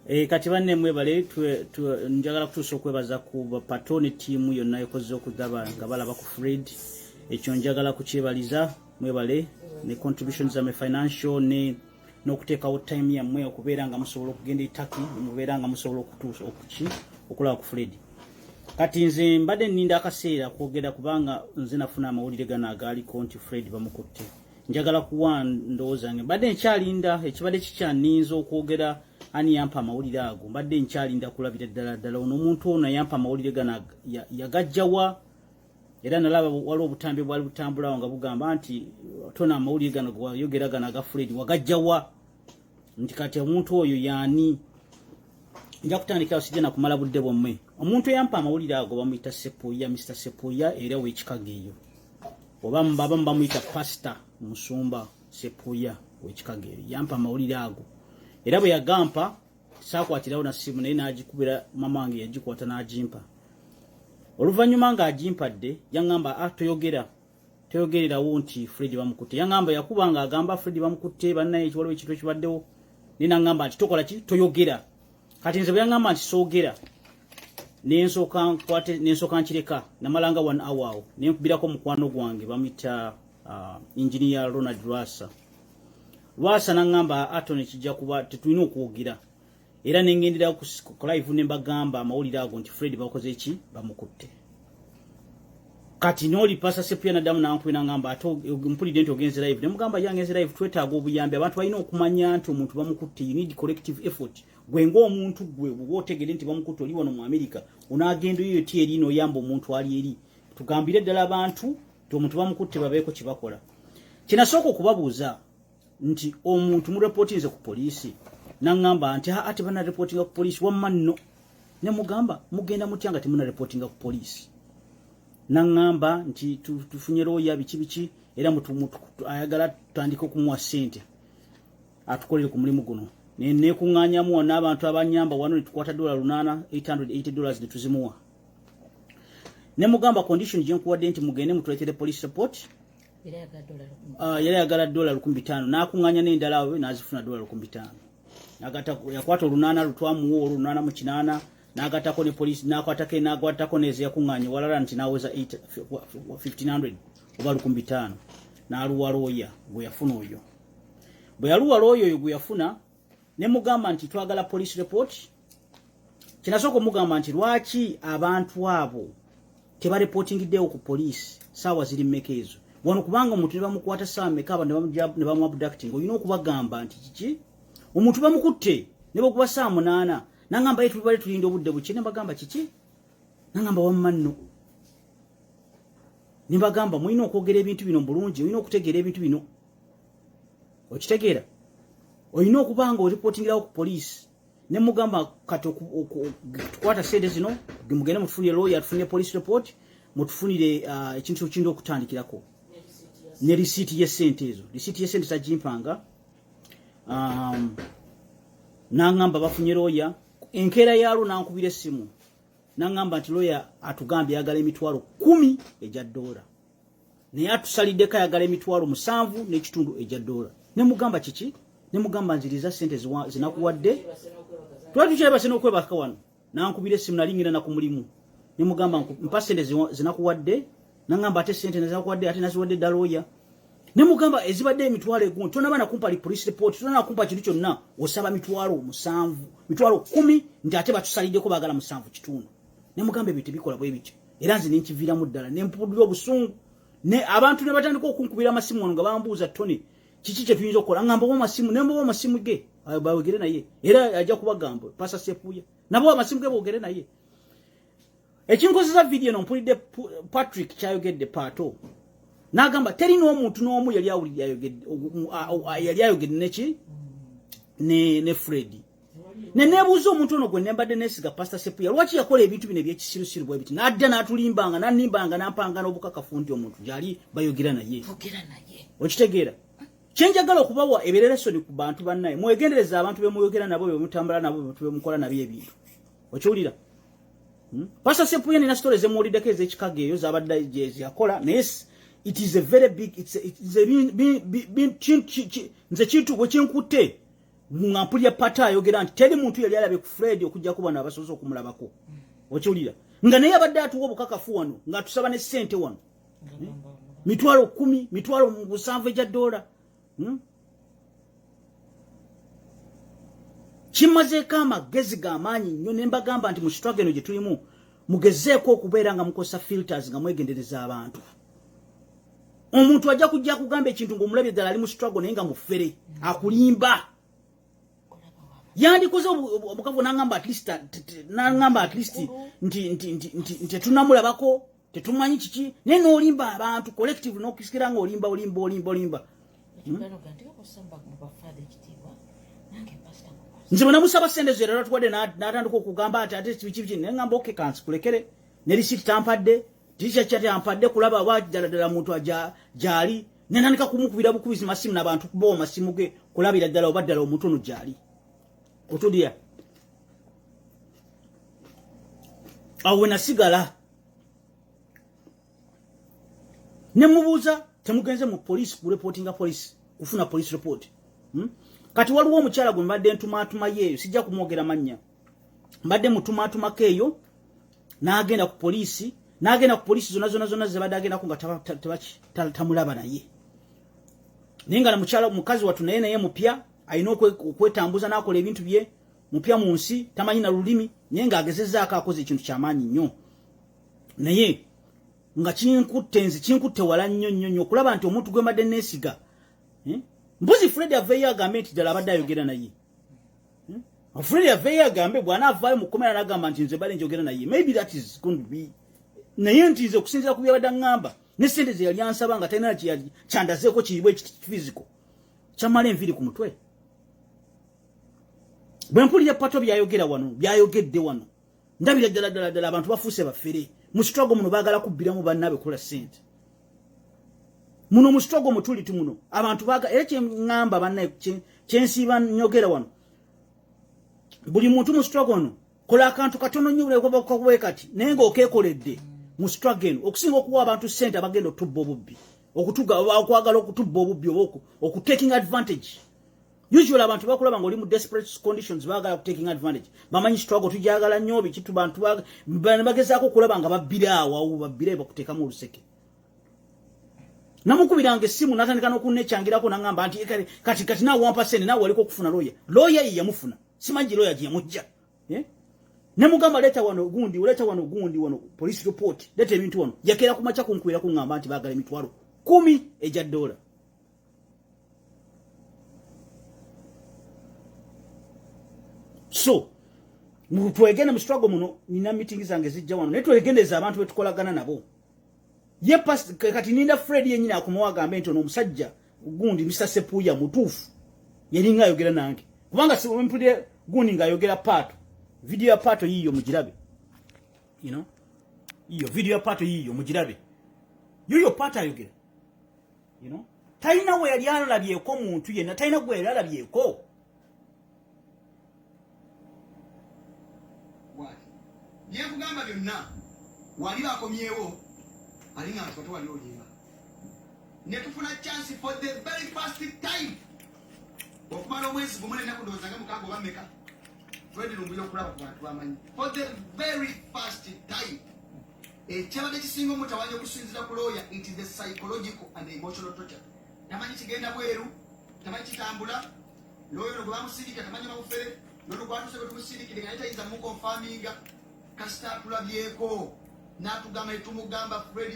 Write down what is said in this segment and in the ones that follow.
Kati banne mwebale njagala kutuusa okwebaza ku patoni team yonna ekoze okugaba nga balaba ku Fred ekyo njagala kukyebaliza mwebale ne contributions za financial ne n'okuteekawo time yammwe okubeera nga musobola okugenda Turkey mubeera nga musobola okutuusa okulaba ku Fred. Kati nze mbadde nninda akaseera kwogera kubanga nze nafuna amawulire gano agaaliko nti Fred bamukutte. Njagala kuwa ndowooza nge mbadde nkyalinda ekibadde kikyanninza okwogera ani yampa amawulire ago mbadde nkyalinda kulabira ddala ono omuntu ono yampa amawulire gano yagajjawa era nalaba waliwo obutambi bwali butambulawo nga bugamba nti tona amawulire gano wayogera gano aga Fred wagajjawa nti kati omuntu oyo yaani nja kutandikira sijja na kumala budde bwomwe omuntu yampa amawulire ago bamuyita Sepuya Mr. Sepuya era w'ekikageeyo oba mbaba bamuyita Pastor Musumba Sepuya w'ekikageeyo yampa amawulire ago era bwe yagampa saakwatirawo na simu naye n'agikubira mama wange yagikwata n'agimpa oluvannyuma nga agimpadde yaŋŋamba toyogererawo nti Fred bamukutte yaŋŋamba yakubanga agamba Fred bamukutte bannaye ekiwaliwo ekintu ekibaddewo naye naŋŋamba nti tokola ki toyogera kati nze bwe yaŋŋamba nti soogera nensooka nkireka namalanga 1 hour awo nenkubirako mukwano gwange bamuyita engineer Ronald Rwasa naŋŋamba atone kijja kuba tetulina okwogera era nengendera ku live ne mbagamba amawulire ago nti Fred bakoze ki bamukutte kati noli pasa Sepuya nadamu nankubira ngamba mpulidde nti ogenze live ne mugamba yangenze live twetaaga obuyambi abantu balina okumanya nti omuntu bamukutte you need collective effort gwe ng'omuntu gwe wotegere nti bamukutte oli wano mu America onaagenda oyo ti eri n'oyamba omuntu ali eri tugambire ddala abantu nti omuntu bamukutte babeeko kibakola kinasooka okubabuuza nti omuntu mu reportinze ku poliisi naŋŋamba nti ate bana reportinga ku poliisi wamma nno ne mugamba mugenda mutya nga temuna reportinga ku poliisi naŋŋamba nti tufunye looya biki era ayagala tutandike okumuwa ssente atukolere ku mulimu guno nekuŋŋaanyamu n'abantu abanyamba wano ne tukwata $800 $880 ne tuzimuwa ne mugamba condition gye nkuwadde nti mugende mutuleetere police report yali yagala $500 n'akuŋŋaanya n'endala we n'azifuna $500 yakwata $800 lutwamuwo $808 n'agattako ne police n'akwatako neze yakuŋŋaanye walala nti n'aweza $1500 oba $500 n'aluwa looya gwe yafuna oyo bwe yaluwa looya oyo gwe yafuna ne mugamba nti twagala police report kinasooka omugamba nti lwaki abantu abo tebareportingiddewo ku police saawa ziri mmeka ezo wano kubanga omuntu ne bamukwata saawa mmeka aba ne bamuabducting olina okubagamba nti kiki omuntu bamukutte ne bakuba saawa 8 naŋŋamba ye tubale tulinda obudde buki ne bagamba kiki naŋŋamba wamma nno ne bagamba mulina okwogera ebintu bino bulungi olina okutegeera ebintu bino okitegeera olina okubanga oriportingirawo ku poliisi ne mugamba kati tukwata sente zino mugende mutufunire lawyer tufunire police report mutufunire ekintu kindi okutandikirako ne receipt y'essente ezo receipt y'essente zagimpanga naŋŋamba bafunye lawyer enkeera yaalwo nankubira essimu naŋŋamba nti lawyer atugambye ayagala emitwalo 10 egya $. Naye atusaliddeko ayagala emitwalo 7 n'ekitundu egya $. Ne mugamba kiki ne mugamba nziriza sente zinakuwadde twatukyebase n'okwebaka wano nankubira essimu nalingira na ku mulimu ne mugamba mpa sente zinakuwadde naŋŋamba ate sente zinakuwadde ate naziwadde ddala lawyer ne mugamba ezibadde emitwalo egumu tonaba nakumpa police report tonaba nakumpa kintu kyonna osaba mitwalo 10 nti ate batusaliddeko baagala 7 kitundu ne mugamba ebyo tebikola bwe bityo era nze nenkiviiramu ddala ne mpudula obusungu ne abantu ne batandika okunkubira amasimu wano nga bambuuza Tony kiki kye tuyinza okukola ngamba bo masimu ne mbo masimu ge bawegere naye era ajja kubagamba pasa Sepuya nabo amasimu ge boogere naye ekinkozesa video no mpulidde Patrick kyayogedde Pato n'agamba teri n'omuntu n'omu yali ayogedde neki ne Fred ne nebuuza omuntu ono gwe nembadde nesiga Pastor Sepuya lwaki yakola ebintu bino ebyekisirusiru bwe biti n'adda n'atulimbanga n'animbanga n'ampanga n'obukakafu nti omuntu gyali bayogera naye okitegeera kyenjagala okubawa ebireresoni ku bantu bannaye mwegendereza abantu bemuyogera nabo bemutambula nabo bemukola nabyo ebintu okiwulira Pastor Sepuya nina stories emuwuliddeko ez'ekikageeyo zabadde jezi yakola naye it is a very big it's a nze kintu bwe kinkutte ngampulya pata ayogera nti teri muntu yali alabe ku Fred okujja kuba n'abasozo okumulabako okiwulira nga naye abadde atuwa obukakafu wano ng'atusaba ne ssente wano mitwalo 10 mitwalo 7 egya dola kimazeeko amagezi g'amaanyi nnyo ne mbagamba nti mu struggle eno gye tulimu mugezeeko okubeera nga mukosa filters nga mwegendereza abantu omuntu ajja kujja kugamba ekintu ng'omulabye ddala ali mu struggle naye nga mufere akulimba yandikoze obukavu n'angamba at least nti tunamulabako tetumanyi kiki naye n'olimba abantu collective n'okusikira nga olimba nze bwe namusaba ssente zo era tuwadde n'atandika okugamba ati ate biki naye ngamba oke kansi kulekere ne risiti tampadde tisha tampadde kulaba waddala muntu gyali nenandika kumukubira bukubizi masimu n'abantu kubawo masimu ge kulabira ddala oba ddala omuntu ono gyali otulya awo nasigala ne mubuuza temugenze mu police kureportinga police kufuna police report kati waliwo omukyala gwe mbadde ntumaatuma yeeyo sijja kumwogera mannya mbadde mutumaatuma keeyo n'agenda ku poliisi zonna zebadde agendako nga tamulaba naye naye nga mukyala mukazi watu naye mupya alina okwetambuza n'akola ebintu bye mupya mu nsi tamanyi na lulimi naye ng'agezezzaako akoze ekintu ky'amaanyi nnyo naye nga kinkutte wala nnyo okulaba nti omuntu gwe mbadde neesiga mbuzi Fred aveeyo agambe nti ddala abadde ayogera naye Fred aveeyo agambe bw'anaavaayo mu kkomera n'agamba nti nze bale njogera naye maybe that is going to be naye nti nze okusinziira ku byabadde aŋŋamba ne ssente ze yali ansaba nga talina kyandazeeko kiyibwa ekifiziko kyamala enviiri ku mutwe bwe mpulira pato byayogedde wano ndabira ddala abantu bafuuse bafere mu struggle muno baagala kubbiramu bannaabwe kola ssente muno mu struggle mutuliti muno abantu era kyeŋŋamba bannaye kyensiiba nyogera wano buli muntu mu struggle ono kola akantu katono nnyo bwe kati naye ng'okeekoledde mu struggle eno okusinga okuwa abantu ssente abagenda otubba obubbi okwagala okutubba obubbi oba okutaking advantage usually abantu bakulaba ng'oli mu desperate conditions baagala okutaking advantage bamanyi struggle tujagala nnyo bikitu bantu bagezaako okulaba nga babbira awo babbire bakuteekamu oluseke namukubiranga essimu n'atandika n'okunnekyangirako n'aŋŋamba nti kati naawe wampa ssente naawe waliko okufuna looya ye yamufuna simanyi looya gye yamujja ne mugamba leeta wano gundi wano police report leeta ebintu wano yakeera ku makya kunkubira kuŋŋamba nti baagala emitwalo 10 egya dola so twegenda mu struggle muno nina meeting zange zijja wano naye twegendeza abantu betukolagana nabo ye kati ninda Fred yennyini akumawa agambe nti ono omusajja gundi Mr. Sepuya mutuufu yali nga ayogera nange kubanga mpulire gundi ng'ayogera Pato video ya Pato yiyo mugirabe iyo video ya Pato yiyo mugirabe yoyo Pato ayogera talina we yali alabyeko muntu yenna talina gwe yali alabyeko byekugamba byonna wali bakomyewo ali nga nti wali olimba ne tufuna chance for the very first time okumala omwezi gumu n'ennaku ndowooza nga mukaaga oba mmeka Fred Lumbuye okulaba ku bantu bamanyi for the very first time ekyabadde kisinga omutawanyi okusinzira ku lawyer it is the psychological and the emotional torture tamanyi kigenda bweru tamanyi kitambula lawyer ono gwe bamusindika tamanyi mabufere nono gwatuse gwe tumusindikire nga netayiza mukonfaminga kasita atulabyeko n'atugamba etumugamba Fred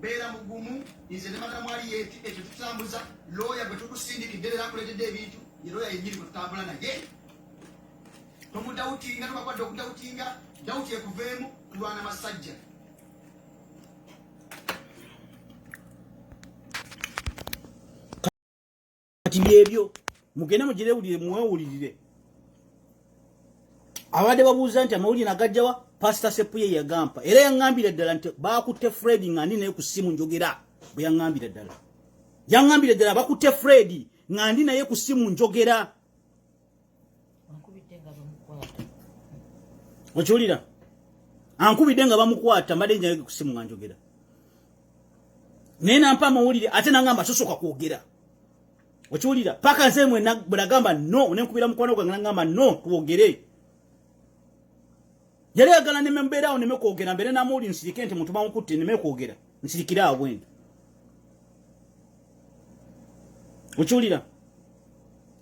beera mugumu nze ne madamu Aliyeti ekyo tutambuza lawyer gwe tukusindikidde era akuleetedde ebintu ye lawyer yennyini gwe tutambula naye tomudawutinga tubakwadde okudawutinga dawuti ekuveemu tulwana masajja kati byebyo mugende mugirewulire muwewulirire abadde babuuza nti amawulire nagajjawa Pastor Sepuye yagampa era yaŋŋambira ddala nti bakutte Fred nga ndi naye ku ssimu njogera bwe yaŋŋambira ddala bakutte Fred nga ndi naye ku ssimu njogera okiwulira ankubidde nga bamukwata mbadde njaye ku ssimu nga njogera naye nampa amawulire ate naŋŋamba tosoka kwogera Okiwulira paka nze mwe nagamba no nenkubira mukwano gwange nagamba no tuwogere. Yali agala ne mbeera awo neme kwogera mbere namuli nsirike nti muntu bamukutte neme kwogera nsirikira awo endo. Okiwulira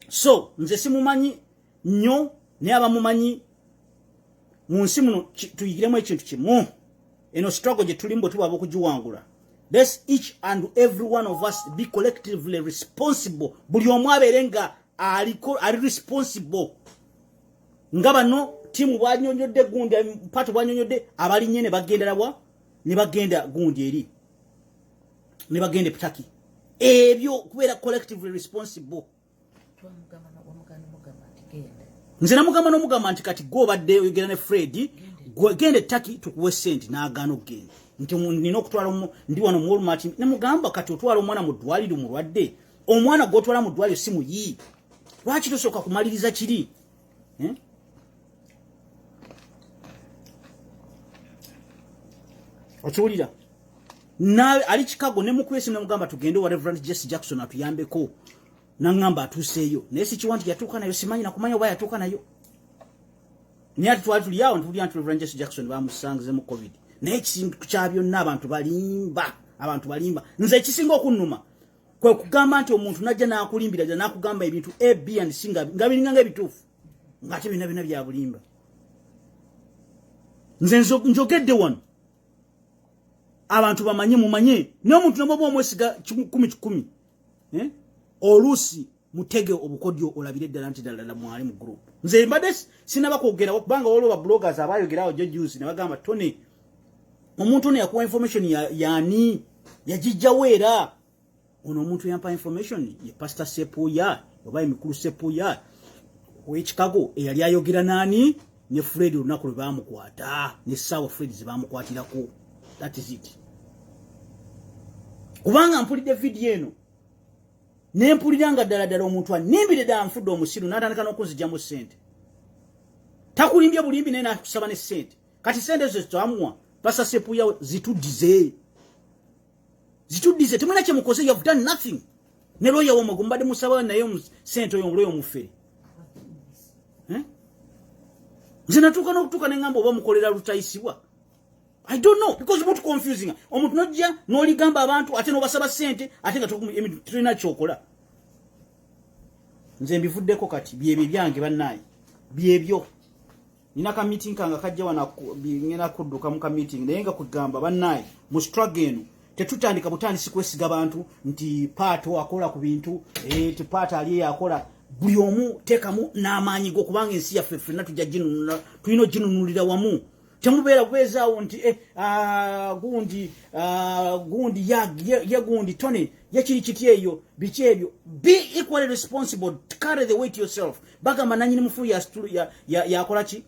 so nze simumanyi nnyo ne abamumanyi mu nsi muno tuyigiremu ekintu kimu eno struggle gye tulimbo tubaba okugiwangula. Let's each and every one of us be collectively responsible. Buli omu abeere nga ali responsible. Nga bano timu bwanyonyodde gundi pato bwanyonyodde abali nyene bagenderawa ne bagenda gundi eri ne bagende pitaki ebyo kubeera collectively responsible. Nze namugamba n'omugamba nti kati go badde oyogera ne Fred gende taki tukuwe sente n'agaana okugenda nti nina okutwala ndi wano mu Walmart ne mugamba kati otwala omwana mu ddwaliro mulwadde omwana gw'otwala mu ddwaliro si muyi lwaki tosooka kumaliriza kiri okiwulira nawe ali Chicago ne mukwesi namugamba tugende wa Reverend Jesse Jackson atuyambeko nangamba atuseeyo naye si kiwanti yatuuka nayo simanyi nakumanya oba yatuuka nayo naye twali tuli awo ntuli anti Reverend Jesse Jackson bamusangize mu COVID naye ekisinga kya byonna abantu balimba nze ekisinga okunnuma kwe kugamba nti omuntu najja n'akulimbira jja n'akugamba ebintu A, B and C nga biringanga ebituufu ng'ate bina bya bulimba. Nze njogedde wano abantu bamanye mumanye n'omuntu n'omuba omwesiga 10 oluusi mutege obukodyo olabire ddala nti ddala mwali mu group. Nze mbadde sinaba kwogera kubanga waliwo ba bloggers abayogerawo jjuzi ne bagamba Tony omuntu ono yakuwa information yani yagijjawo era ono omuntu yampa information ye Pastor Sepuya oba emikulu Sepuya we Chicago eyali ayogera nani ne Fred olunaku lwe bamukwata ne sawa Fred zibamukwatirako. That is it. Kubanga mpulidde video eno nempuliranga ddala omuntu animbire ddala nfudde omusiru n'atandika n'okunzigyamu ssente. Takulimbye bulimbi naye n'akusaba ne ssente. Kati ssente zo twamuwa Pastor Sepuya zituddize temwena kye mukoze you have done nothing. Ne lawyer w'omugumba mbadde musaba naye ssente oyo lawyer omufere. Nze natuuka n'okutuuka ne ngamba oba mukolera lutayisibwa. I don't know because it's confusing. Omuntu nojja n'oligamba abantu ate n'obasaba ssente ate nga tulina kyokola. Nze mbivuddeko kati byebyo byange bannaayi byebyo. Nina ka meeting kanga kajja wana ngena kudduka mu ka meeting naye nga kugamba bannaayi mu struggle eno tetutandika butandisi kwesiga abantu nti Pato akola ku bintu ti Pato ali yakola buli omu tekamu n'amaanyi go kubanga ensi yaffe ffenna tujja ginunula tulina ginunulira wamu. Temubeera bwezaawo nti gundi ya gundi Tony yakiri kiti eyo biki ebyo. Be equally responsible, carry the weight yourself. Bagamba nanyini mufu yakola ki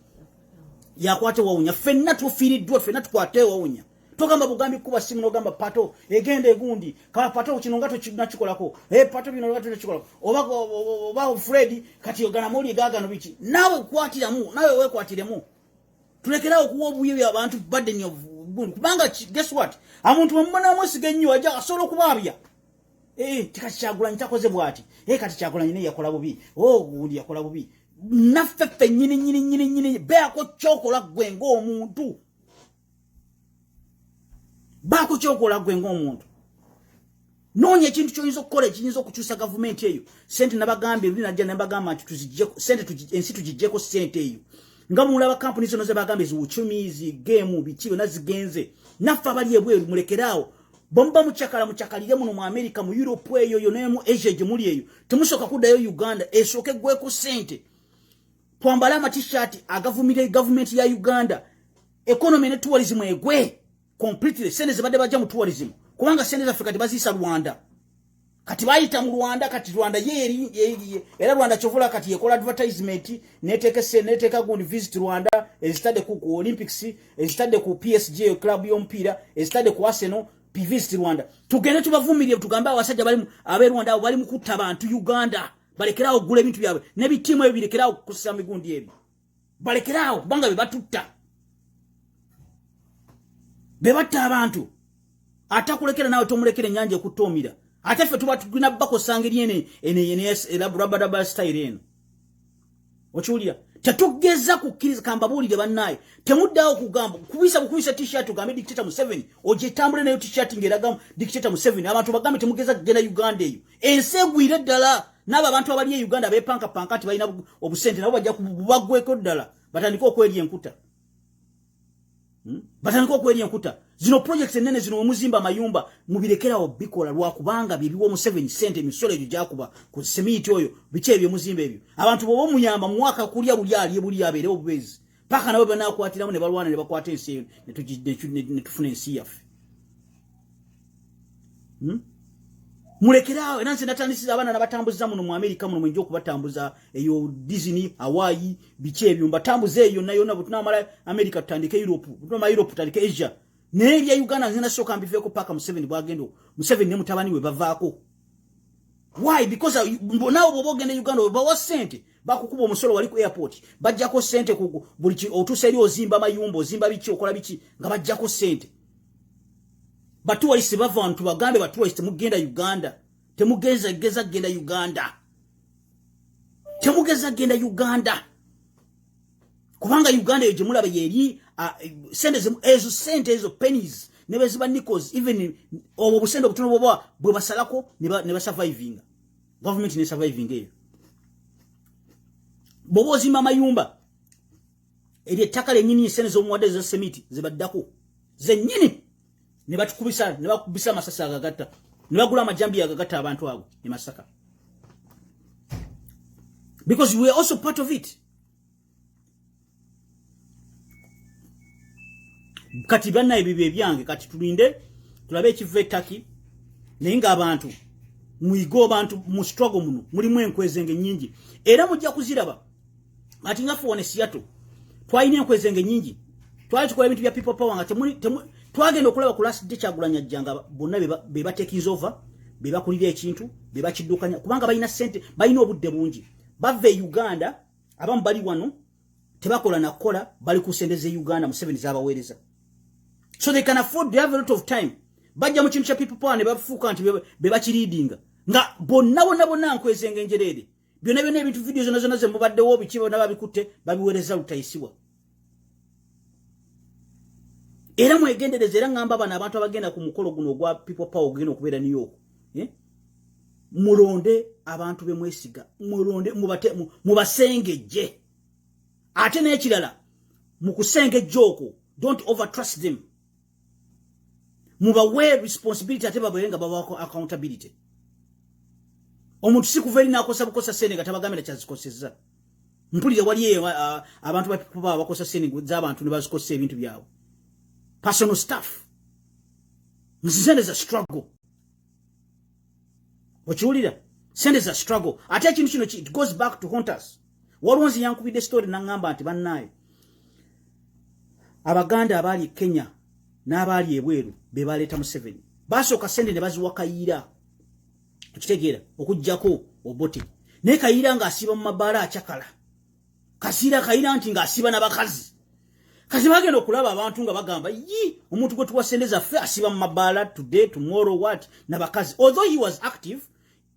yakwate wawunya ffenna tufiiriddwa ffenna tukwate wawunya. Togamba bugambi kuba simu n'ogamba Pato egende gundi kala Pato kino nga tokikolako Pato bino nga tokikolako oba Fred kati yogana muli gaagano biki nawe kwatiramu nawe wekwatiremu. Tulekera okuwa obuyibi abantu burden of gundi kubanga guess what amuntu bamubona mwesiga nnyo ajja asobola okubaabya tikati Kyagulanyi takoze bwati kati Kyagulanyi ne yakola bubi gundi yakola bubi naffe ffe nyini beako kyokola gwe ng'omuntu baako kyokola gwe ng'omuntu noonya ekintu ky'oyinza okukola ekiyinza okukyusa gavumenti eyo sente nabagambye luli najja nabagamba nti ensi tugijjeko sente eyo nga mulaba kampuni zono ze bagambe ziwuchumizi game bikiwe nazigenze naffa bali ebweru mulekeraawo bomba muchakalire muno mu America mu Europe eyo yo nemu Asia gye muli eyo temusoka kuddayo Uganda esooke gweko sente twambala ama t-shirt agavumire government ya Uganda economy ne tourism egwe completely sente zibadde bajja mu tourism kubanga sente za Africa tibazisa Rwanda kati bayita mu Rwanda kati Rwanda yeri era Rwanda chovola kati yekola advertisement neteka gundi visit Rwanda ezitade ku Olympics ezitade ku PSG club y'ompira ezitade ku Arsenal visit Rwanda tugende tubavumirire tugamba abasajja bali abe Rwanda abo bali mu kutta abantu Uganda balekerawo gule bintu byabwe ne bitimu ebyo birekerawo kussa migundi ebyo balekerawo kubanga bebatutta bebatta abantu atakulekera nawe tomulekere nyanja okutomira ate ffe tuba tugina bako sangeri ene rubber style eno okiwulira tetugeza kukkiriza kambabuulire bannaye temuddawo kugamba kubisa t-shirt ugambe dictator Museveni ojetambule nayo t-shirt ngeraga dictator Museveni abantu bagambe temugeza kugenda Uganda eyo ensi egwire ddala n'abo abantu abali e Uganda bepanka pankati balina obusente nabo bajja kubagweko ddala batandika okweri enkuta zino projects enene zino omuzimba mayumba mubirekerawo bikola lwakubanga byebiwo Museveni sente emisolo ebyo gyakuba ku semiti oyo biche ebyo muzimba ebyo abantu bobo muyamba mwaka kulya buli abeerewo bubezi paka nabo banakwatiramu ne balwana ne bakwata ensi eyo ne tufuna ensi yaffe mulekerawo era nze natandisiza abaana nabatambuza muno mu America muno mwenjo kubatambuza eyo Disney Hawaii biche ebyo mbatambuza eyo nayo na butunamala America tutandike Europe butuma Europe tutandike Asia nebya Uganda nzina soka mbiveko paka Museveni bwagendo Museveni ne mutabani we bavaako why because now bobogende Uganda bawa sente bakukuba omusolo wali ku airport bajjako sente ku buli otuse eri ozimba mayumbo zimba bichi okola bichi nga bajjako sente batu wali sebava abantu bagambe batu wali temugenda Uganda temugeza genda Uganda kubanga Uganda yo jemulaba yeri sente ezo pennies nebe ziba nickels even obo busendo butono bobo bwe basalako ne surviving government ne surviving eyo bobo zima mayumba eri ettakale nyinyi sente zo muwade za semiti zibaddako zenyini ne bakubisa masasa agagatta ne bagula amajambi agagatta abantu abo ne Masaka because we are also part of it. Kati banna ebibe byange kati tulinde tulabe ekive Turkey nenga abantu muigo abantu mu struggle muno mulimu enkwezenge nyingi era mujja kuziraba ati ngafu one Seattle twalina enkwezenge nyingi twali tukola ebintu bya people power nga twagenda okulaba ku last day Kyagulanyi Ajjanga bonna be batekiza over be bakulira ekintu be bakiddukanya kubanga balina sente balina obudde bungi bave Uganda abamu bali wano tebakola nakola bali kusendeze Uganda Museveni zabaweereza so they can afford, they have a lot of time bajja mu kintu kya people power ne bafuuka nti be bakireadinga nga bonna nkwezenge njerere byonna ebintu video zona ze mubaddewo bikibo nababikutte babiweereza lutayisibwa era mwegendereze era ngamba bana abantu abagenda ku mukolo guno ogwa people power ogenda okubeera New York mulonde abantu bemwesiga mulonde mubasengejje ate n'ekirala mukusengejja okwo don't overtrust them mubawe responsibility ate babayenga babako accountability omuntu sikuveri nakosa bukosa senega tabagambira kyazikoseza mpulira wali abantu bakosa senega z'abantu ne bazikosa ebintu byabo personal stuff send is a struggle okiwulira send is a struggle ate ekintu kino it goes back to hunters walonzi yankubidde story nangamba nti bannaye Abaganda abali Kenya n'abali ebweru be baleta Museveni basooka sente ne baziwakayira tukitegeera okujjako obote ne kayira nga asiba mu mabala achakala kasira kayira nti nga asiba n'abakazi kazi bagenda okulaba abantu nga bagamba yi omuntu gwe tuwasendeza ffe asiba mu mabala today tomorrow what n'abakazi although he was active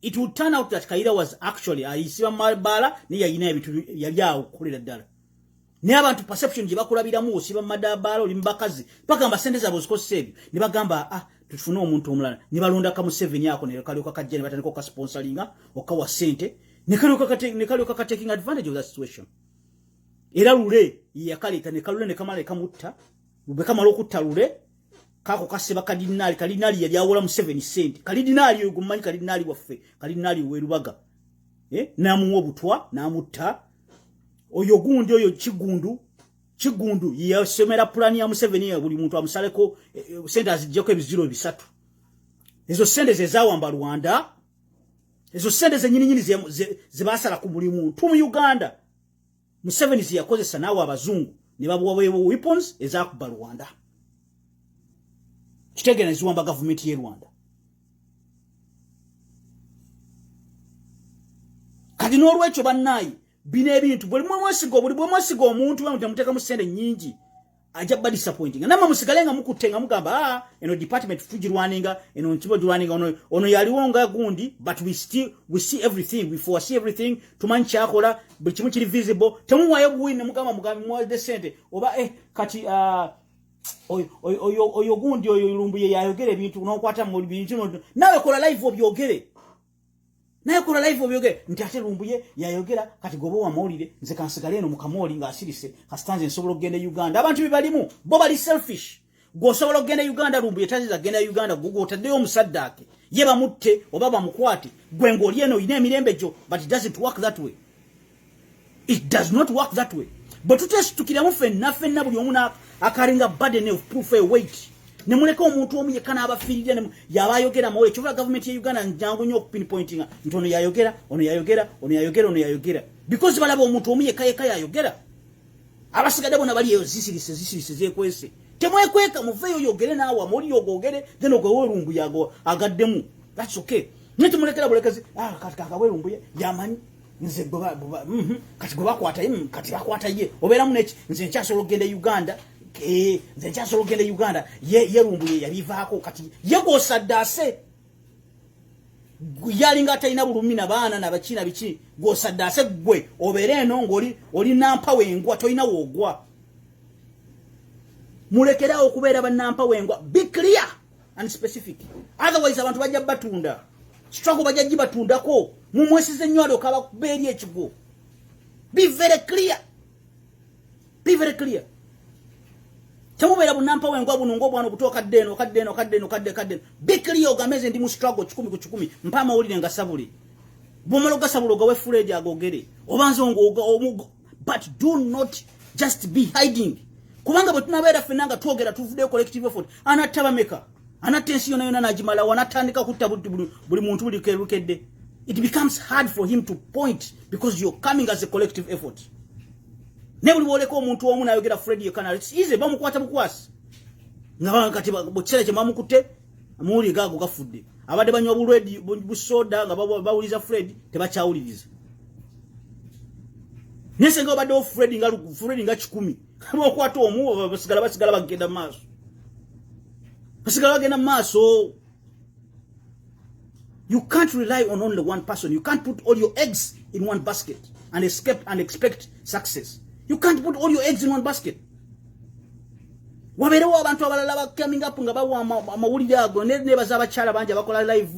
it would turn out that Kayira was actually ayisiba mu mabala ne yayina ebintu yali awo kukolera ddala ne abantu perception je bakulabiramu osiba madabalo limbakazi paka mbasendeza bozikosse ebyo ne bagamba tufune omuntu omulala ne balonda ka Museveni yako ne kalyoka kajjene batandika ka sponsoringa okawa sente ne kalyoka ka taking advantage of that situation era lule yakalita ne kalule ne kamala kamutta lube kamala okutta lule kako kaseba kadinali yali awola Museveni sente kadinali yo gumanyi kadinali waffe kadinali werubaga namuwa obutwa namutta oyo gundi oyo kigundu yasomera plan ya Museveni ya buli muntu amusaleko sente azijjako ebiziro bisatu ezo sente zezawamba Rwanda ezo sente zenyini zibasala ku buli muntu mu Uganda Museveni ziyakozesa nawo abazungu ne babuwa weapons ezakuba Rwanda kitegena ziwamba government ye Rwanda kati n'olwekyo bannayi bine ebintu buli mwesigo omuntu bamuteka mu sente nyingi ajaba disappointing nama musigalenga mukutenga mugamba eno department tujirwaninga eno nchibo jirwaninga ono yaliwonga gundi but we see everything, we foresee everything, tumancha akola buli kimu kiri visible temuwayo buwine mugamba mwa decent oba kati oyo gundi oyo Lumbuye yayogere bintu unokwata mu bintu nawe kola live obyogere nti ate Lumbuye yayogera kati gobo wa mawulire nze kansigale eno mukamoli nga asirise kastanze nsobola okugenda Uganda abantu bibalimu bo bali selfish gosobola okugenda Uganda Lumbuye taziza genda Uganda gugo otaddeyo omusaddake ye bamutte oba bamukwate gwe ng'oli eno ine emirembe gyo but it doesn't work that way. It does not work that way. But tutestukiramu fenna buli omu akaringa burden of proof weight ne muleka omuntu omu yekana abafiride yabayogera mawe kyova government ya Uganda njangu nyo pinpointing ntono yayogera because balaba omuntu omu yekayeka yayogera abasigadde bona bali eyo zisirise zekwese temwekweka muveyo yogere nawe amoli yogogere then ogwe Lumbuye yago agaddemu. That's okay. Nti mulekera bulekazi kati we Lumbuye yamanyi nze kati bakwata kati bakwata ye obera muneki nze nkyasolo genda Uganda nze nkyasolo genda Uganda ye Lumbuye yabivaako kati yego saddase yalinga talina bulumina baana nabakina biki gosaddase gwe obere eno ngoli oli nampa wengwa toina wogwa mulekera okubeera banampa wengwa be clear and specific otherwise abantu bajja batunda struggle bajja batundako mumwesize nnyo kaba kubeeri ekigo. Be very clear temubeera bunampa wengwa buno ng'obwana obutoka ddeno kadde be clear ogameze ndi mu struggle 10 ku 10 mpa amawulire nga sabule bwomala ogasabula ogawe Fred agogere obanze but do not just be hiding kubanga bwe tunabeera ffenna nga twogera tuvuddeyo collective effort anattabameka anatensi yona najimala wanatandika kutta buli muntu buli kerukedde. It becomes hard for him to point because you're coming as a collective effort. Nebuli woleko omuntu omu nayogera Fred yekana it's easy bamukwata bukwasi nga kati bokisere kye mamukute amuli gago gafudde abadde banywa bulwedi busoda nga bawuliza Fred tebakyawuliriza nese nga badde Fred nga 10 bokwata omu basigala bagenda maaso. You can't rely on only one person. You can't put all your eggs in one basket and expect success. You can't put all your eggs in one basket. Waberewo abantu abalala coming up nga bawa amawulire ago ne bazaba chala banje bakola live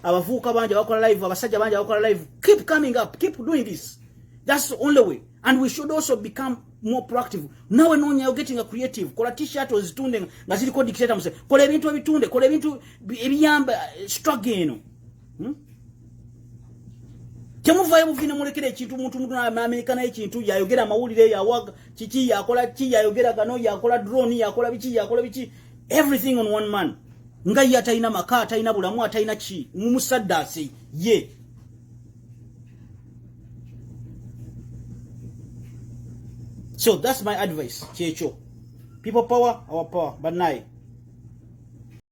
abavuka banje bakola live abasajja banje bakola live. Keep coming up, keep doing this. That's the only way. And we should also become more proactive. Now when you're getting a creative, kola t-shirt ozitunde nga ziliko dictator muse. Kola ebintu ebitunde, kola ebintu ebiyamba struggle eno. Temuvayo muvine mulekere ekintu muntu na America na ekintu yayogera amawulire yawaga kiki yakola ki yayogera gano yakola drone yakola biki everything on one man nga yataina maka taina bulamu ataina ki mumusaddase ye. So that's my advice checho. People power, our power, but naye